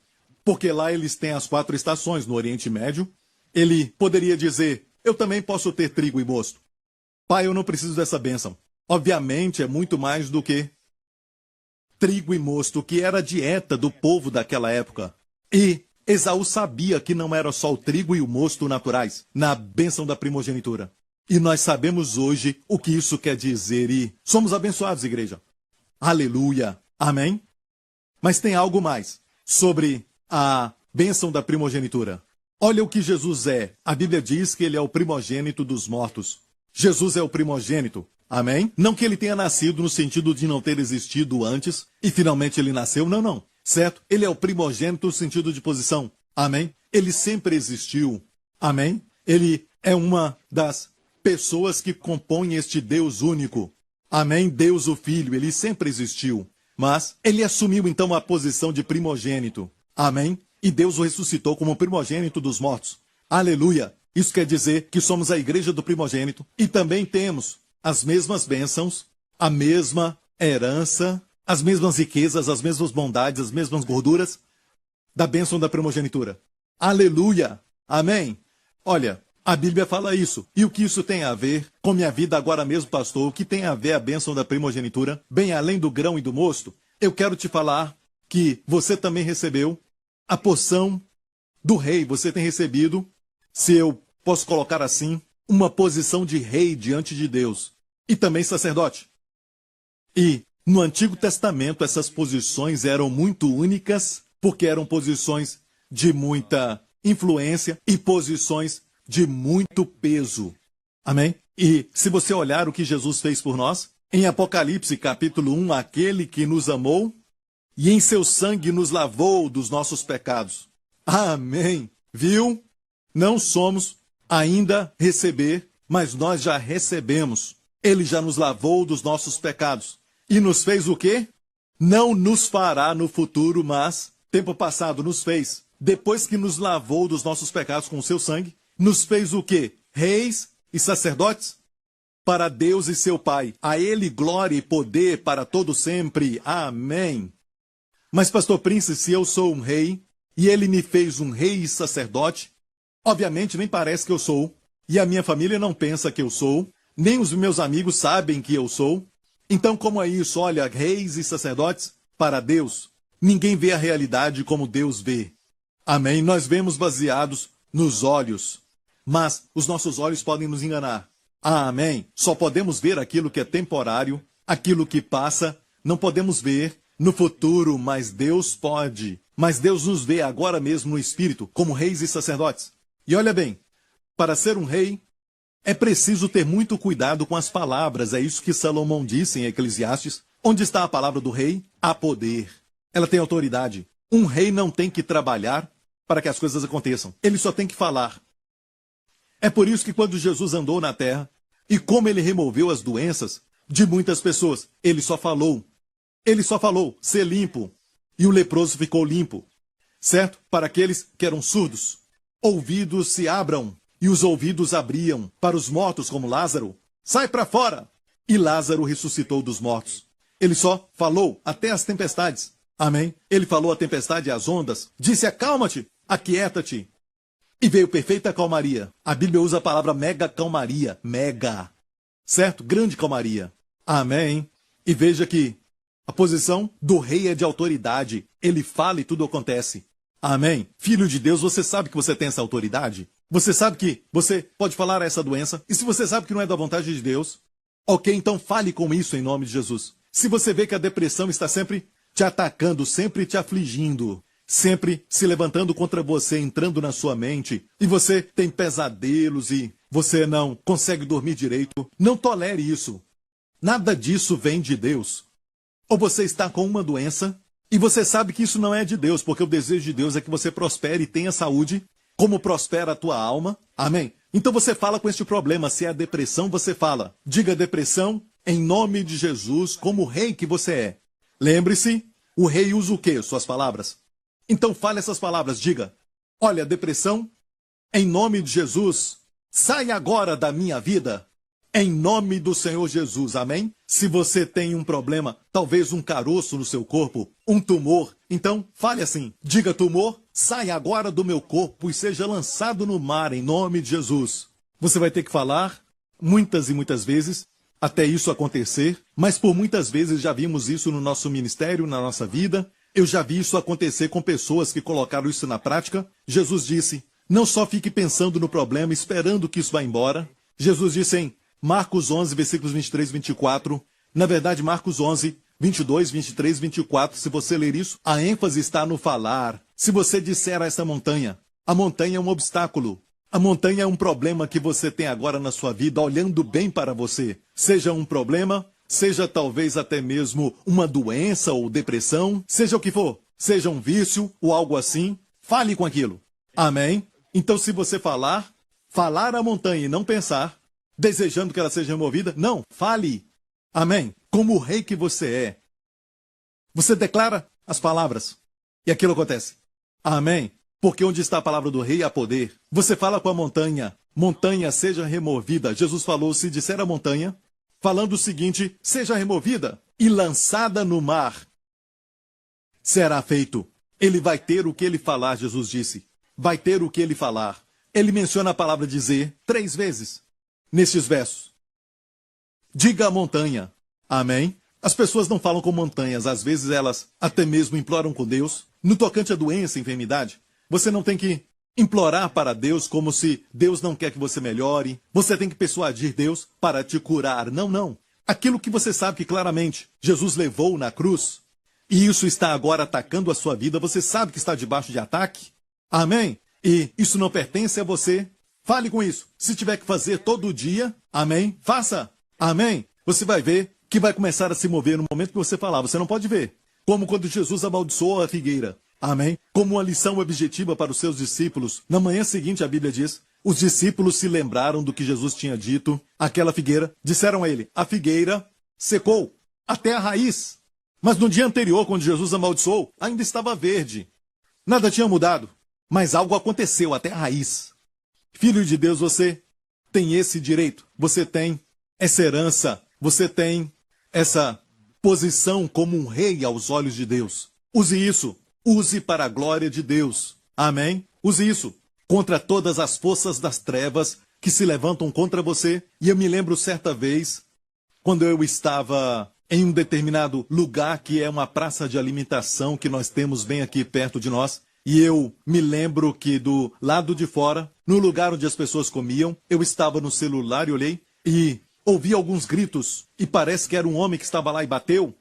porque lá eles têm as 4 estações no Oriente Médio, ele poderia dizer, eu também posso ter trigo e mosto. Pai, eu não preciso dessa bênção. Obviamente é muito mais do que trigo e mosto, que era a dieta do povo daquela época. E Esaú sabia que não era só o trigo e o mosto naturais, na bênção da primogenitura. E nós sabemos hoje o que isso quer dizer e somos abençoados, igreja. Aleluia. Amém? Mas tem algo mais sobre a bênção da primogenitura. Olha o que Jesus é. A Bíblia diz que ele é o primogênito dos mortos. Jesus é o primogênito. Amém? Não que ele tenha nascido no sentido de não ter existido antes e finalmente ele nasceu. Não, não. Certo? Ele é o primogênito no sentido de posição. Amém? Ele sempre existiu. Amém? Ele é uma das pessoas que compõem este Deus único. Amém? Deus o Filho. Ele sempre existiu. Mas ele assumiu então a posição de primogênito. Amém? E Deus o ressuscitou como primogênito dos mortos. Aleluia! Isso quer dizer que somos a igreja do primogênito e também temos as mesmas bênçãos, a mesma herança, as mesmas riquezas, as mesmas bondades, as mesmas gorduras da bênção da primogenitura. Aleluia! Amém? Olha, a Bíblia fala isso. E o que isso tem a ver com minha vida agora mesmo, pastor? O que tem a ver a bênção da primogenitura? Bem além do grão e do mosto, eu quero te falar que você também recebeu a porção do rei. Você tem recebido, se eu posso colocar assim, uma posição de rei diante de Deus. E também sacerdote. E no Antigo Testamento essas posições eram muito únicas, porque eram posições de muita influência e posições de muito peso. Amém? E se você olhar o que Jesus fez por nós, em Apocalipse capítulo 1, aquele que nos amou e em seu sangue nos lavou dos nossos pecados. Amém. Viu? Não somos ainda receber, mas nós já recebemos. Ele já nos lavou dos nossos pecados. E nos fez o quê? Não nos fará no futuro, mas tempo passado nos fez. Depois que nos lavou dos nossos pecados com o seu sangue, nos fez o quê? Reis e sacerdotes? Para Deus e seu Pai. A Ele glória e poder para todo sempre. Amém. Mas, pastor Prince, se eu sou um rei, e ele me fez um rei e sacerdote, obviamente nem parece que eu sou, e a minha família não pensa que eu sou, nem os meus amigos sabem que eu sou. Então, como é isso? Olha, reis e sacerdotes, para Deus, ninguém vê a realidade como Deus vê. Amém? Nós vemos baseados nos olhos, mas os nossos olhos podem nos enganar. Amém? Só podemos ver aquilo que é temporário, aquilo que passa, não podemos ver no futuro, mas Deus pode. Mas Deus nos vê agora mesmo no Espírito, como reis e sacerdotes. E olha bem, para ser um rei, é preciso ter muito cuidado com as palavras. É isso que Salomão disse em Eclesiastes. Onde está a palavra do rei? Há poder. Ela tem autoridade. Um rei não tem que trabalhar para que as coisas aconteçam. Ele só tem que falar. É por isso que quando Jesus andou na terra, e como ele removeu as doenças de muitas pessoas, ele só falou. Ele só falou, ser limpo. E o leproso ficou limpo. Certo? Para aqueles que eram surdos, ouvidos se abram. E os ouvidos abriam para os mortos como Lázaro. Sai para fora! E Lázaro ressuscitou dos mortos. Ele só falou até as tempestades. Amém? Ele falou à tempestade e às ondas. Disse, acalma-te, aquieta-te. E veio perfeita calmaria. A Bíblia usa a palavra mega calmaria. Mega. Certo? Grande calmaria. Amém? E veja que a posição do rei é de autoridade. Ele fala e tudo acontece. Amém? Filho de Deus, você sabe que você tem essa autoridade? Você sabe que você pode falar a essa doença? E se você sabe que não é da vontade de Deus, ok, então fale com isso em nome de Jesus. Se você vê que a depressão está sempre te atacando, sempre te afligindo, sempre se levantando contra você, entrando na sua mente, e você tem pesadelos e você não consegue dormir direito, não tolere isso. Nada disso vem de Deus. Ou você está com uma doença e você sabe que isso não é de Deus, porque o desejo de Deus é que você prospere e tenha saúde, como prospera a tua alma. Amém? Então você fala com este problema. Se é a depressão, você fala. Diga depressão em nome de Jesus, como o rei que você é. Lembre-se, o rei usa o quê? Suas palavras. Então fale essas palavras. Diga, olha, depressão, em nome de Jesus, sai agora da minha vida. Em nome do Senhor Jesus, amém? Se você tem um problema, talvez um caroço no seu corpo, um tumor, então fale assim, diga tumor, sai agora do meu corpo e seja lançado no mar em nome de Jesus. Você vai ter que falar muitas e muitas vezes até isso acontecer, mas por muitas vezes já vimos isso no nosso ministério, na nossa vida. Eu já vi isso acontecer com pessoas que colocaram isso na prática. Jesus disse, não só fique pensando no problema, esperando que isso vá embora. Jesus disse em Marcos 11, versículos 23 e 24. Na verdade, Marcos 11, 22, 23, 24. Se você ler isso, a ênfase está no falar. Se você disser a essa montanha, a montanha é um obstáculo. A montanha é um problema que você tem agora na sua vida, olhando bem para você. Seja um problema, seja talvez até mesmo uma doença ou depressão, seja o que for. Seja um vício ou algo assim, fale com aquilo. Amém? Então se você falar a montanha e não pensar, desejando que ela seja removida, não, fale. Amém? Como o rei que você é. Você declara as palavras e aquilo acontece. Amém? Porque onde está a palavra do rei há poder. Você fala com a montanha, montanha seja removida. Jesus falou, se disser a montanha, falando o seguinte, seja removida e lançada no mar. Será feito. Ele vai ter o que ele falar, Jesus disse. Vai ter o que ele falar. Ele menciona a palavra dizer 3 vezes nestes versos. Diga a montanha. Amém? As pessoas não falam com montanhas. Às vezes elas até mesmo imploram com Deus. No tocante à doença e enfermidade, você não tem que implorar para Deus como se Deus não quer que você melhore. Você tem que persuadir Deus para te curar. Não, não. Aquilo que você sabe que claramente Jesus levou na cruz, e isso está agora atacando a sua vida, você sabe que está debaixo de ataque. Amém? E isso não pertence a você. Fale com isso. Se tiver que fazer todo dia, amém? Faça. Amém? Você vai ver que vai começar a se mover no momento que você falar. Você não pode ver. Como quando Jesus amaldiçoou a figueira. Amém? Como uma lição objetiva para os seus discípulos. Na manhã seguinte, a Bíblia diz, os discípulos se lembraram do que Jesus tinha dito. Aquela figueira, disseram a ele, a figueira secou até a raiz. Mas no dia anterior, quando Jesus amaldiçoou, ainda estava verde. Nada tinha mudado. Mas algo aconteceu até a raiz. Filho de Deus, você tem esse direito. Você tem essa herança. Você tem essa posição como um rei aos olhos de Deus. Use isso. Use para a glória de Deus. Amém? Use isso contra todas as forças das trevas que se levantam contra você. E eu me lembro certa vez, quando eu estava em um determinado lugar que é uma praça de alimentação que nós temos bem aqui perto de nós. E eu me lembro que do lado de fora, no lugar onde as pessoas comiam, eu estava no celular e olhei e ouvi alguns gritos. E parece que era um homem que estava lá e bateu.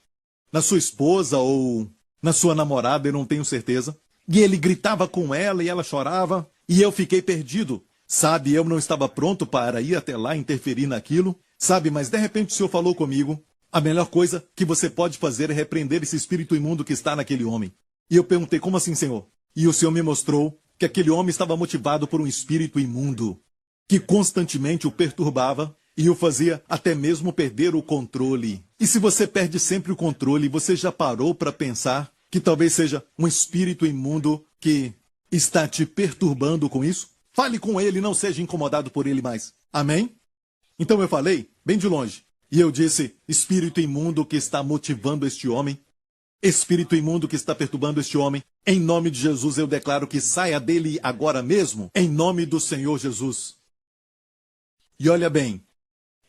na sua esposa ou na sua namorada, eu não tenho certeza. E ele gritava com ela e ela chorava, e eu fiquei perdido. Sabe, eu não estava pronto para ir até lá interferir naquilo. Sabe, mas de repente o Senhor falou comigo, a melhor coisa que você pode fazer é repreender esse espírito imundo que está naquele homem. E eu perguntei, como assim, Senhor? E o Senhor me mostrou que aquele homem estava motivado por um espírito imundo, que constantemente o perturbava e o fazia até mesmo perder o controle. E se você perde sempre o controle, você já parou para pensar que talvez seja um espírito imundo que está te perturbando com isso? Fale com ele, não seja incomodado por ele mais. Amém? Então eu falei, bem de longe, e eu disse, espírito imundo que está motivando este homem, espírito imundo que está perturbando este homem, em nome de Jesus eu declaro que saia dele agora mesmo, em nome do Senhor Jesus. E olha bem,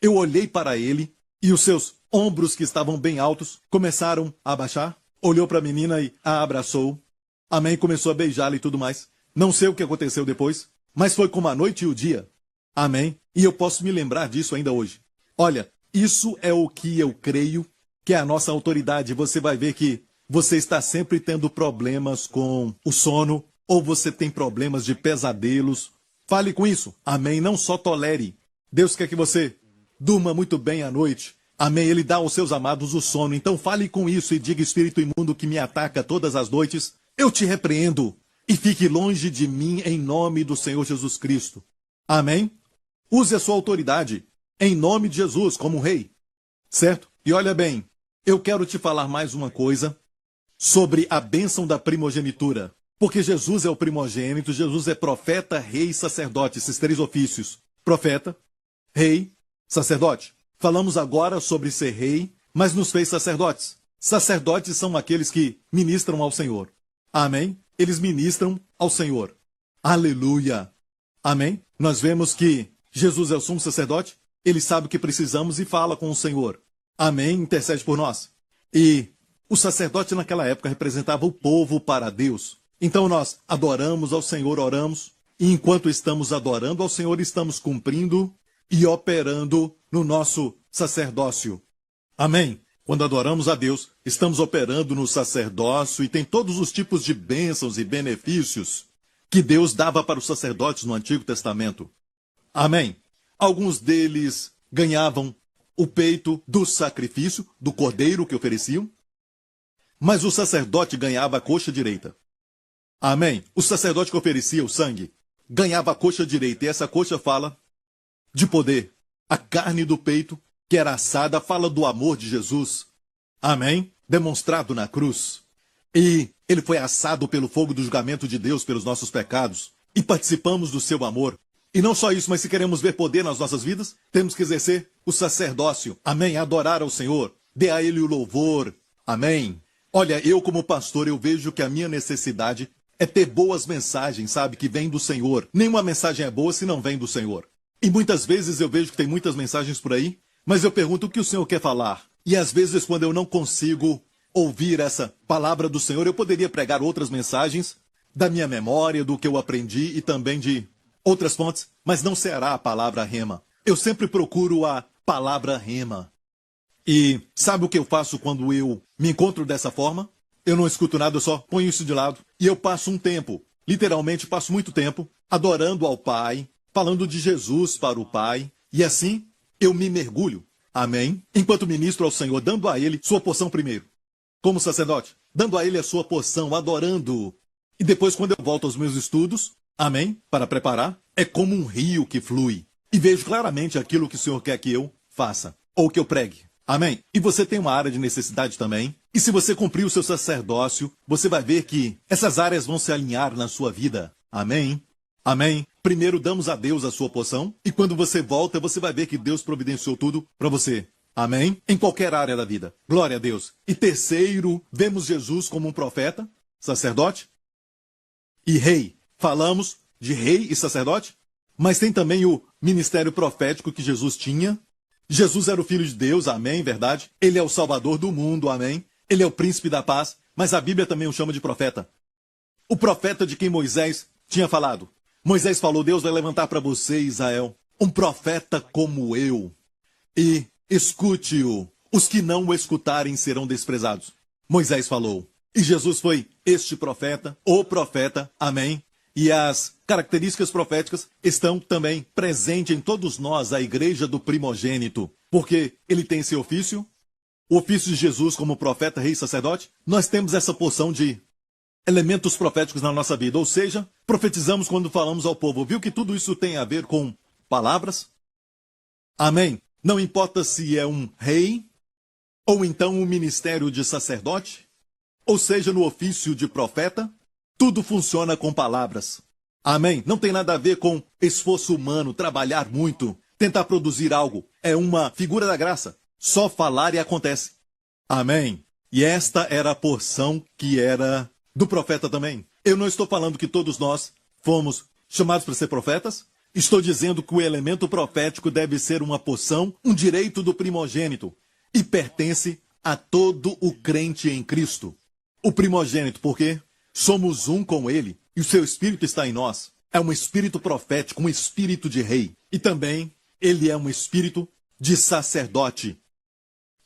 eu olhei para ele e os seus ombros que estavam bem altos começaram a abaixar, olhou para a menina e a abraçou. Amém, começou a beijá-la e tudo mais. Não sei o que aconteceu depois, mas foi como a noite e o dia. Amém, e eu posso me lembrar disso ainda hoje. Olha, isso é o que eu creio que é a nossa autoridade. Você vai ver que você está sempre tendo problemas com o sono, ou você tem problemas de pesadelos. Fale com isso. Amém, não só tolere. Deus quer que você durma muito bem à noite. Amém, Ele dá aos seus amados o sono. Então fale com isso e diga, espírito imundo que me ataca todas as noites, eu te repreendo e fique longe de mim em nome do Senhor Jesus Cristo. Amém? Use a sua autoridade em nome de Jesus como rei. Certo? E olha bem, eu quero te falar mais uma coisa sobre a bênção da primogenitura. Porque Jesus é o primogênito, Jesus é profeta, rei e sacerdote, esses três ofícios. Profeta, rei, sacerdote. Falamos agora sobre ser rei, mas nos fez sacerdotes. Sacerdotes são aqueles que ministram ao Senhor. Amém? Eles ministram ao Senhor. Aleluia. Amém? Nós vemos que Jesus é o sumo sacerdote, ele sabe o que precisamos e fala com o Senhor. Amém? Intercede por nós. E o sacerdote naquela época representava o povo para Deus. Então nós adoramos ao Senhor, oramos, e enquanto estamos adorando ao Senhor, estamos cumprindo e operando no nosso sacerdócio. Amém? Quando adoramos a Deus, estamos operando no sacerdócio e tem todos os tipos de bênçãos e benefícios que Deus dava para os sacerdotes no Antigo Testamento. Amém? Alguns deles ganhavam o peito do sacrifício, do cordeiro que ofereciam, mas o sacerdote ganhava a coxa direita. Amém? O sacerdote que oferecia o sangue ganhava a coxa direita, e essa coxa fala de poder. A carne do peito, que era assada, fala do amor de Jesus. Amém? Demonstrado na cruz. E ele foi assado pelo fogo do julgamento de Deus pelos nossos pecados. E participamos do seu amor. E não só isso, mas se queremos ver poder nas nossas vidas, temos que exercer o sacerdócio. Amém? Adorar ao Senhor. Dê a Ele o louvor. Amém? Olha, eu como pastor, eu vejo que a minha necessidade é ter boas mensagens, sabe? Que vêm do Senhor. Nenhuma mensagem é boa se não vem do Senhor. E muitas vezes eu vejo que tem muitas mensagens por aí, mas eu pergunto o que o Senhor quer falar. E às vezes quando eu não consigo ouvir essa palavra do Senhor, eu poderia pregar outras mensagens da minha memória, do que eu aprendi e também de outras fontes, mas não será a palavra rema. Eu sempre procuro a palavra rema. E sabe o que eu faço quando eu me encontro dessa forma? Eu não escuto nada, eu só ponho isso de lado. E eu passo um tempo, literalmente passo muito tempo, adorando ao Pai, falando de Jesus para o Pai. E assim, eu me mergulho. Amém? Enquanto ministro ao Senhor, dando a Ele sua porção primeiro. Como sacerdote, dando a Ele a sua porção, adorando. E depois, quando eu volto aos meus estudos, amém? Para preparar, é como um rio que flui. E vejo claramente aquilo que o Senhor quer que eu faça, ou que eu pregue. Amém? E você tem uma área de necessidade também. E se você cumprir o seu sacerdócio, você vai ver que essas áreas vão se alinhar na sua vida. Amém? Amém? Primeiro damos a Deus a sua porção, e quando você volta, você vai ver que Deus providenciou tudo para você. Amém? Em qualquer área da vida. Glória a Deus. E terceiro, vemos Jesus como um profeta, sacerdote e rei. Falamos de rei e sacerdote, mas tem também o ministério profético que Jesus tinha. Jesus era o Filho de Deus, amém, verdade? Ele é o Salvador do mundo, amém? Ele é o príncipe da paz, mas a Bíblia também o chama de profeta. O profeta de quem Moisés tinha falado. Moisés falou, Deus vai levantar para você, Israel, um profeta como eu. E escute-o. Os que não o escutarem serão desprezados. Moisés falou. E Jesus foi este profeta, o profeta, amém? E as características proféticas estão também presentes em todos nós, a igreja do primogênito. Porque ele tem esse ofício, o ofício de Jesus como profeta, rei e sacerdote. Nós temos essa porção de elementos proféticos na nossa vida. Ou seja, profetizamos quando falamos ao povo. Viu que tudo isso tem a ver com palavras? Amém? Não importa se é um rei, ou então um ministério de sacerdote, ou seja, no ofício de profeta, tudo funciona com palavras. Amém? Não tem nada a ver com esforço humano, trabalhar muito, tentar produzir algo. É uma figura da graça. Só falar e acontece. Amém? E esta era a porção que era do profeta também. Eu não estou falando que todos nós fomos chamados para ser profetas. Estou dizendo que o elemento profético deve ser uma porção, um direito do primogênito. E pertence a todo o crente em Cristo. O primogênito, por quê? Somos um com ele, e o seu espírito está em nós. É um espírito profético, um espírito de rei. E também, ele é um espírito de sacerdote.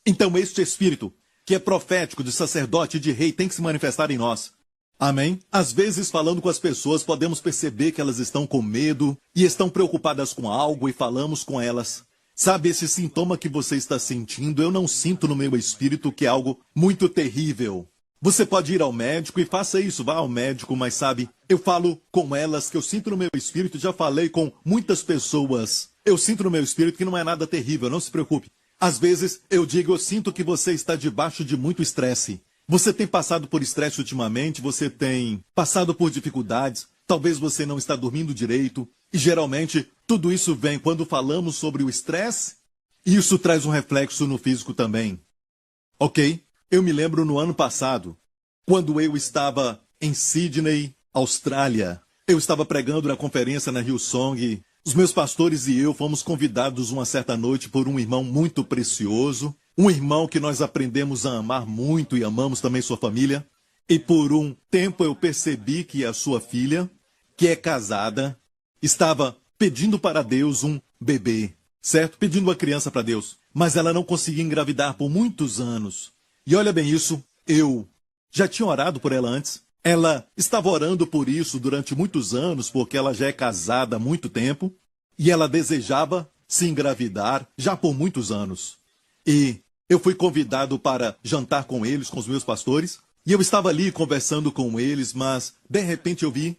Então, este espírito, que é profético, de sacerdote e de rei, tem que se manifestar em nós. Amém? Às vezes, falando com as pessoas, podemos perceber que elas estão com medo e estão preocupadas com algo e falamos com elas. Sabe, esse sintoma que você está sentindo, eu não sinto no meu espírito que é algo muito terrível. Você pode ir ao médico e faça isso, vá ao médico, mas sabe, eu falo com elas que eu sinto no meu espírito, já falei com muitas pessoas. Eu sinto no meu espírito que não é nada terrível, não se preocupe. Às vezes eu digo, eu sinto que você está debaixo de muito estresse. Você tem passado por estresse ultimamente, você tem passado por dificuldades, talvez você não está dormindo direito. E geralmente tudo isso vem quando falamos sobre o estresse, e isso traz um reflexo no físico também. Ok? Eu me lembro no ano passado, quando eu estava em Sydney, Austrália. Eu estava pregando na conferência na Hillsong. Os meus pastores e eu fomos convidados uma certa noite por um irmão muito precioso, um irmão que nós aprendemos a amar muito e amamos também sua família. E por um tempo eu percebi que a sua filha, que é casada, estava pedindo para Deus um bebê, certo? Pedindo uma criança para Deus. Mas ela não conseguia engravidar por muitos anos. E olha bem isso, eu já tinha orado por ela antes. Ela estava orando por isso durante muitos anos, porque ela já é casada há muito tempo. E ela desejava se engravidar já por muitos anos. E eu fui convidado para jantar com eles, com os meus pastores. E eu estava ali conversando com eles, mas de repente eu vi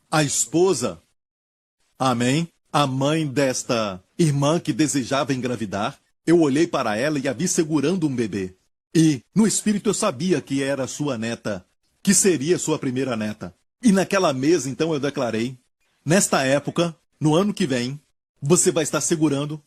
a esposa, amém, a mãe desta irmã que desejava engravidar. Eu olhei para ela e a vi segurando um bebê. E no espírito eu sabia que era sua neta, que seria sua primeira neta. E naquela mesa, então, eu declarei, nesta época, no ano que vem, você vai estar segurando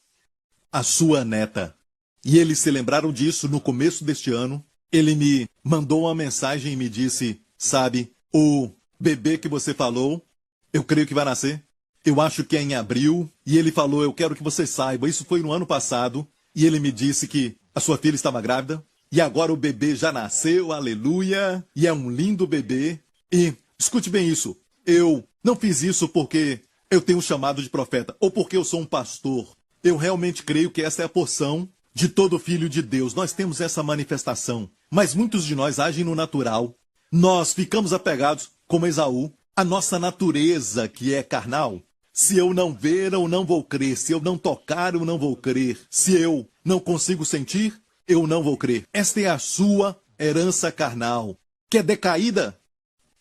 a sua neta. E eles se lembraram disso no começo deste ano. Ele me mandou uma mensagem e me disse, sabe, o bebê que você falou, eu creio que vai nascer. Eu acho que é em abril. E ele falou, eu quero que você saiba. Isso foi no ano passado. E ele me disse que a sua filha estava grávida. E agora o bebê já nasceu, aleluia. E é um lindo bebê. E escute bem isso. Eu não fiz isso porque eu tenho um chamado de profeta. Ou porque eu sou um pastor. Eu realmente creio que essa é a porção de todo filho de Deus. Nós temos essa manifestação. Mas muitos de nós agem no natural. Nós ficamos apegados, como Esaú, à nossa natureza que é carnal. Se eu não ver, eu não vou crer. Se eu não tocar, eu não vou crer. Se eu não consigo sentir, eu não vou crer. Esta é a sua herança carnal, que é decaída,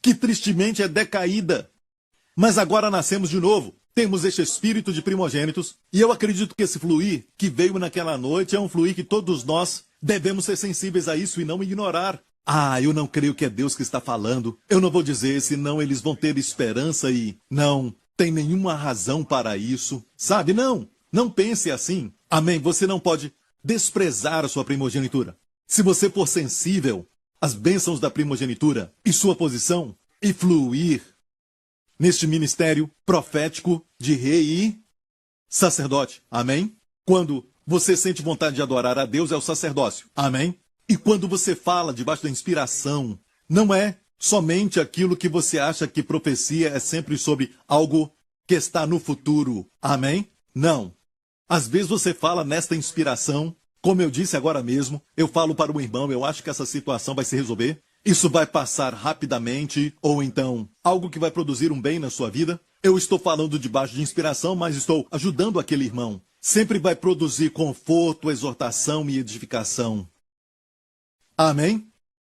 que tristemente é decaída. Mas agora nascemos de novo. Temos este espírito de primogênitos. E eu acredito que esse fluir que veio naquela noite é um fluir que todos nós devemos ser sensíveis a isso e não ignorar. Ah, eu não creio que é Deus que está falando. Eu não vou dizer, senão eles vão ter esperança e não tem nenhuma razão para isso. Sabe, não pense assim. Amém, você não pode desprezar a sua primogenitura. Se você for sensível às bênçãos da primogenitura e sua posição, e fluir neste ministério profético de rei e sacerdote. Amém? Quando você sente vontade de adorar a Deus, é o sacerdócio. Amém? E quando você fala debaixo da inspiração, não é somente aquilo que você acha que profecia é sempre sobre algo que está no futuro. Amém? Não. Às vezes você fala nesta inspiração Como eu disse agora mesmo, eu falo para o irmão, eu acho que essa situação vai se resolver. Isso vai passar rapidamente, ou então algo que vai produzir um bem na sua vida. Eu estou falando debaixo de inspiração, mas estou ajudando aquele irmão. Sempre vai produzir conforto, exortação e edificação. Amém?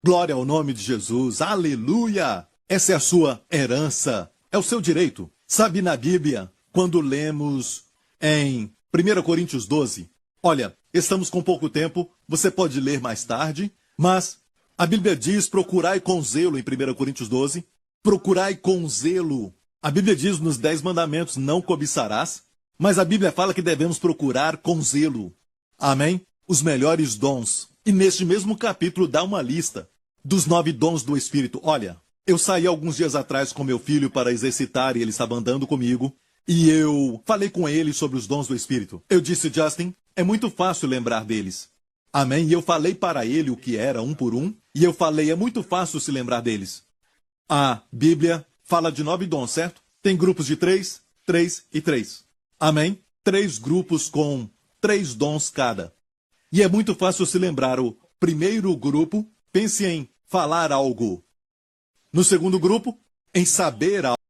Glória ao nome de Jesus. Aleluia! Essa é a sua herança. É o seu direito. Sabe, na Bíblia, quando lemos em 1 Coríntios 12, olha, estamos com pouco tempo, você pode ler mais tarde, mas a Bíblia diz, procurai com zelo em 1 Coríntios 12, procurai com zelo. A Bíblia diz nos 10 mandamentos, não cobiçarás, mas a Bíblia fala que devemos procurar com zelo. Amém? Os melhores dons. E neste mesmo capítulo dá uma lista dos 9 dons do Espírito. Olha, eu saí alguns dias atrás com meu filho para exercitar e ele estava andando comigo. E eu falei com ele sobre os dons do Espírito. Eu disse, Justin, é muito fácil lembrar deles. Amém? E eu falei para ele o que era um por um. E eu falei, é muito fácil se lembrar deles. A Bíblia fala de 9 dons, certo? Tem grupos de 3, 3 e 3. Amém? 3 grupos com 3 dons cada. E é muito fácil se lembrar. O primeiro grupo, pense em falar algo. No segundo grupo, em saber algo.